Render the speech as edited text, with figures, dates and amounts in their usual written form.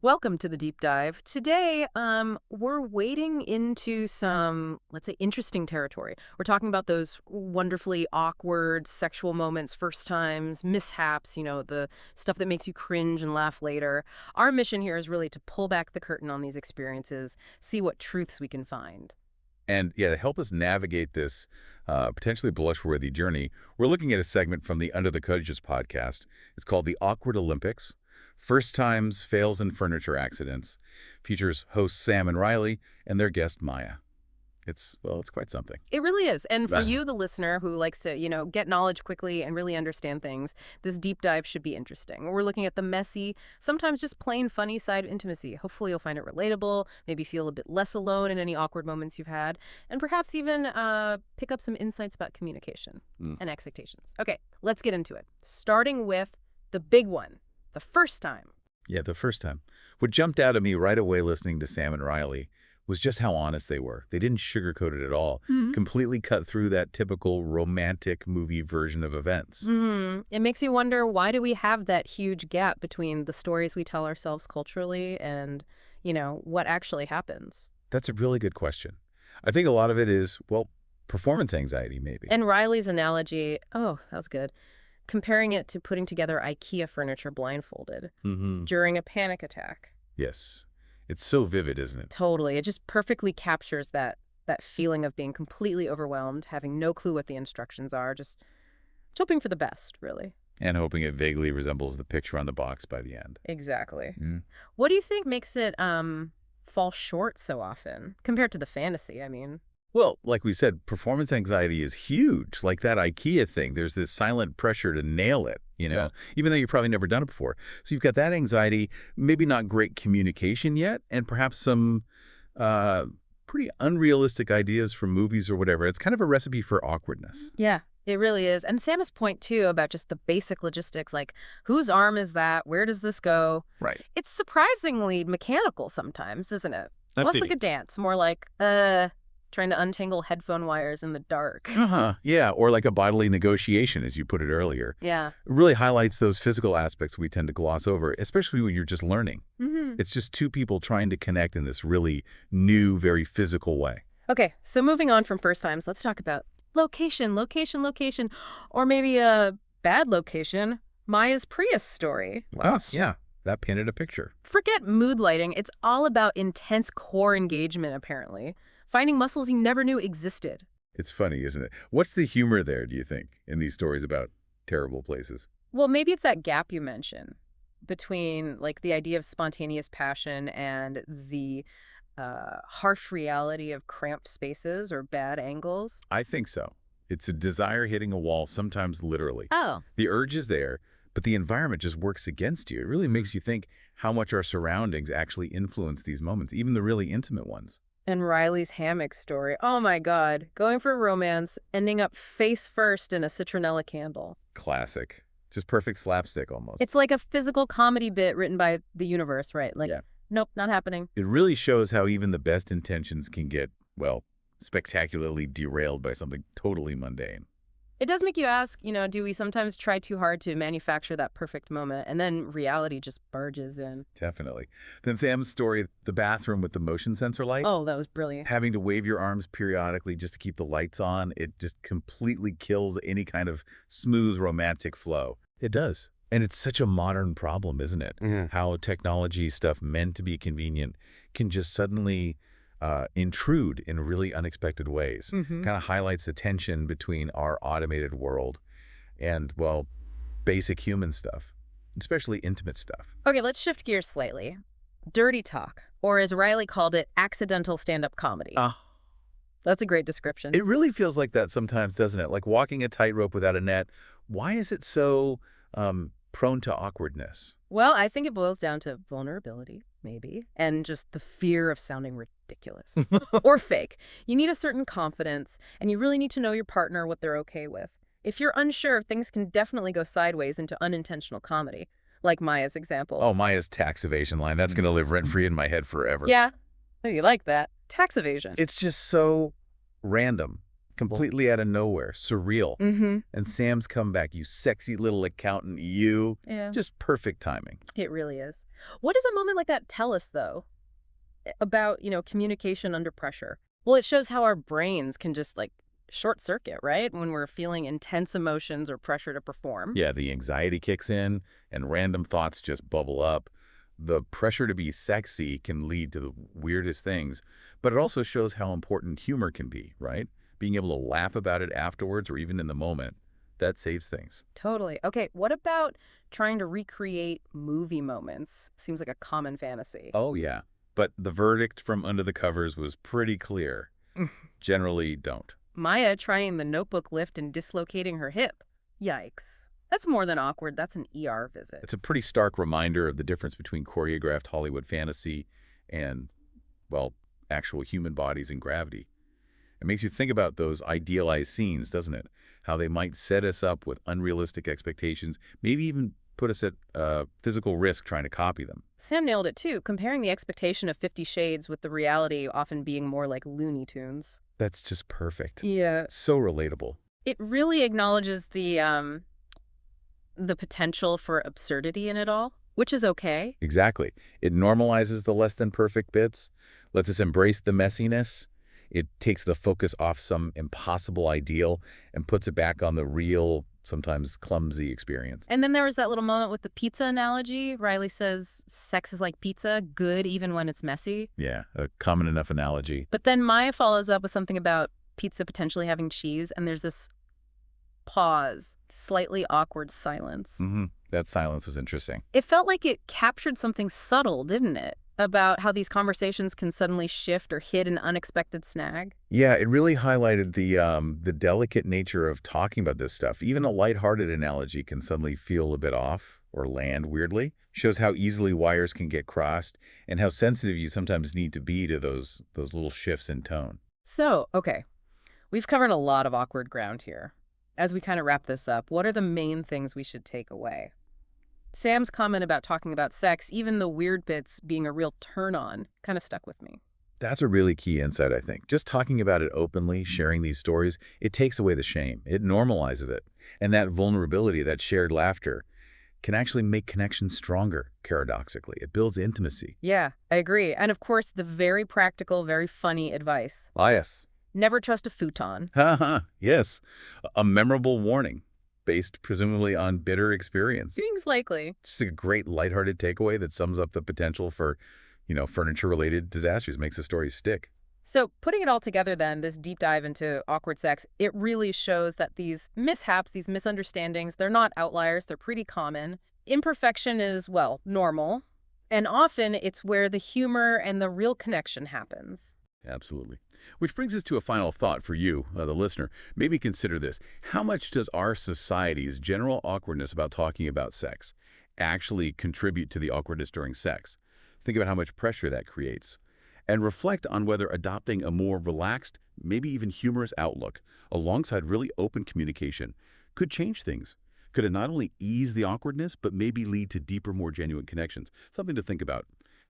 Welcome to the deep dive. Today, we're wading into some, let's say, interesting territory. We're talking about those wonderfully awkward sexual moments, first times, mishaps, the stuff that makes you cringe and laugh later. Our mission here is really to pull back the curtain on these experiences, see what truths we can find. And yeah, to help us navigate this potentially blush-worthy journey, we're looking at a segment from the Under the Coverages podcast. It's called The Awkward Olympics, First Times, Fails, and Furniture Accidents. Features hosts Sam and Riley and their guest Maya. It's quite something. It really is. And for Right. you, the listener, who likes to, get knowledge quickly and really understand things, this deep dive should be interesting. We're looking at the messy, sometimes just plain funny side of intimacy. Hopefully you'll find it relatable, maybe feel a bit less alone in any awkward moments you've had, and perhaps even pick up some insights about communication and expectations. Okay, let's get into it. Starting with the big one, the first time. Yeah, the first time. What jumped out at me right away listening to Sam and Riley was just how honest they were. They didn't sugarcoat it at all. Completely cut through that typical romantic movie version of events. It makes you wonder, why do we have that huge gap between the stories we tell ourselves culturally and, what actually happens? That's a really good question. I think a lot of it is, performance anxiety maybe. And Riley's analogy, oh, that was good, comparing it to putting together IKEA furniture blindfolded during a panic attack. Yes. It's so vivid, isn't it? Totally. It just perfectly captures that feeling of being completely overwhelmed, having no clue what the instructions are, just hoping for the best, really. And hoping it vaguely resembles the picture on the box by the end. Exactly. What do you think makes it fall short so often, compared to the fantasy, I mean? Well, like we said, performance anxiety is huge. Like that IKEA thing, there's this silent pressure to nail it, Yeah. even though you've probably never done it before. So you've got that anxiety, maybe not great communication yet, and perhaps some pretty unrealistic ideas from movies or whatever. It's kind of a recipe for awkwardness. Yeah, it really is. And Sam's point, too, about just the basic logistics, like whose arm is that? Where does this go? Right. It's surprisingly mechanical sometimes, isn't it? That Less feeling. like a dance, more like, trying to untangle headphone wires in the dark. Yeah, or like a bodily negotiation, as you put it earlier. Yeah. It really highlights those physical aspects we tend to gloss over, especially when you're just learning. It's just two people trying to connect in this really new, very physical way. Okay, so moving on from first times, let's talk about location, or maybe a bad location, Maya's Prius story. Yeah, that painted a picture. Forget mood lighting. It's all about intense core engagement, apparently. Finding muscles you never knew existed. It's funny, isn't it? What's the humor there, do you think, in these stories about terrible places? Well, maybe it's that gap you mentioned between, like, the idea of spontaneous passion and the harsh reality of cramped spaces or bad angles. I think so. It's a desire hitting a wall, sometimes literally. Oh. The urge is there, but the environment just works against you. It really makes you think how much our surroundings actually influence these moments, even the really intimate ones. And Riley's hammock story. Oh my God. Going for romance, ending up face first in a citronella candle. Classic. Just perfect slapstick almost. It's like a physical comedy bit written by the universe, right? Like, Yeah. Nope, not happening. It really shows how even the best intentions can get, spectacularly derailed by something totally mundane. It does make you ask, do we sometimes try too hard to manufacture that perfect moment, and then reality just barges in? Definitely. Then Sam's story, the bathroom with the motion sensor light. Oh, that was brilliant. Having to wave your arms periodically just to keep the lights on, it just completely kills any kind of smooth romantic flow. It does. And it's such a modern problem, isn't it? How technology stuff meant to be convenient can just suddenly intrude in really unexpected ways. Kind of highlights the tension between our automated world and, basic human stuff, especially intimate stuff. Okay, let's shift gears slightly. Dirty talk, or as Riley called it, accidental stand-up comedy. That's a great description. It really feels like that sometimes, doesn't it? Like walking a tightrope without a net. Why is it so prone to awkwardness? Well, I think it boils down to vulnerability, maybe, and just the fear of sounding ridiculous or fake. You need a certain confidence, and you really need to know your partner, what they're okay with. If you're unsure, things can definitely go sideways into unintentional comedy, like Maya's example. Oh, Maya's tax evasion line. That's going to live rent-free in my head forever. Yeah, you like that. Tax evasion. It's just so random. Completely out of nowhere, surreal. Mm-hmm. And Sam's comeback, you sexy little accountant, you. Yeah, Just perfect timing. it really is. What does a moment like that tell us, though, about, communication under pressure? Well, it shows how our brains can just, like, short circuit, right? When we're feeling intense emotions or pressure to perform. Yeah, the anxiety kicks in and random thoughts just bubble up. The pressure to be sexy can lead to the weirdest things, but it also shows how important humor can be, right? Being able to laugh about it afterwards or even in the moment, that saves things. Totally. Okay, what about trying to recreate movie moments? Seems like a common fantasy. Oh, yeah. But the verdict from Under the Covers was pretty clear. Generally, don't. Maya trying the notebook lift and dislocating her hip. Yikes. That's more than awkward. That's an ER visit. It's a pretty stark reminder of the difference between choreographed Hollywood fantasy and, well, actual human bodies and gravity. It makes you think about those idealized scenes, doesn't it? How they might set us up with unrealistic expectations, maybe even put us at physical risk trying to copy them. Sam nailed it too, comparing the expectation of 50 Shades with the reality often being more like Looney Tunes. That's just perfect. Yeah. So relatable. It really acknowledges the potential for absurdity in it all, which is okay. Exactly. It normalizes the less than perfect bits, lets us embrace the messiness. It takes the focus off some impossible ideal and puts it back on the real, sometimes clumsy experience. And then there was that little moment with the pizza analogy. Riley says sex is like pizza, good even when it's messy. Yeah, a common enough analogy. But then Maya follows up with something about pizza potentially having cheese, and there's this pause, slightly awkward silence. That silence was interesting. It felt like it captured something subtle, didn't it? About how these conversations can suddenly shift or hit an unexpected snag. Yeah, it really highlighted the delicate nature of talking about this stuff. Even a lighthearted analogy can suddenly feel a bit off or land weirdly. Shows how easily wires can get crossed and how sensitive you sometimes need to be to those little shifts in tone. So, okay, we've covered a lot of awkward ground here. As we kind of wrap this up, what are the main things we should take away? Sam's comment about talking about sex, even the weird bits being a real turn-on, kind of stuck with me. That's a really key insight, I think. Just talking about it openly, sharing these stories, it takes away the shame. It normalizes it. And that vulnerability, that shared laughter, can actually make connections stronger, paradoxically. It builds intimacy. Yeah, I agree. And of course, the very practical, very funny advice. Ah, yes. Never trust a futon. Haha, yes. A memorable warning, based presumably on bitter experience. Seems likely. It's a great lighthearted takeaway that sums up the potential for, furniture-related disasters, makes the story stick. So putting it all together then, this deep dive into awkward sex, it really shows that these mishaps, these misunderstandings, they're not outliers, they're pretty common. Imperfection is, well, normal. And often it's where the humor and the real connection happens. Absolutely. Which brings us to a final thought for you, the listener. Maybe consider this. How much does our society's general awkwardness about talking about sex actually contribute to the awkwardness during sex? Think about how much pressure that creates. And reflect on whether adopting a more relaxed, maybe even humorous outlook, alongside really open communication, could change things. Could it not only ease the awkwardness, but maybe lead to deeper, more genuine connections? Something to think about.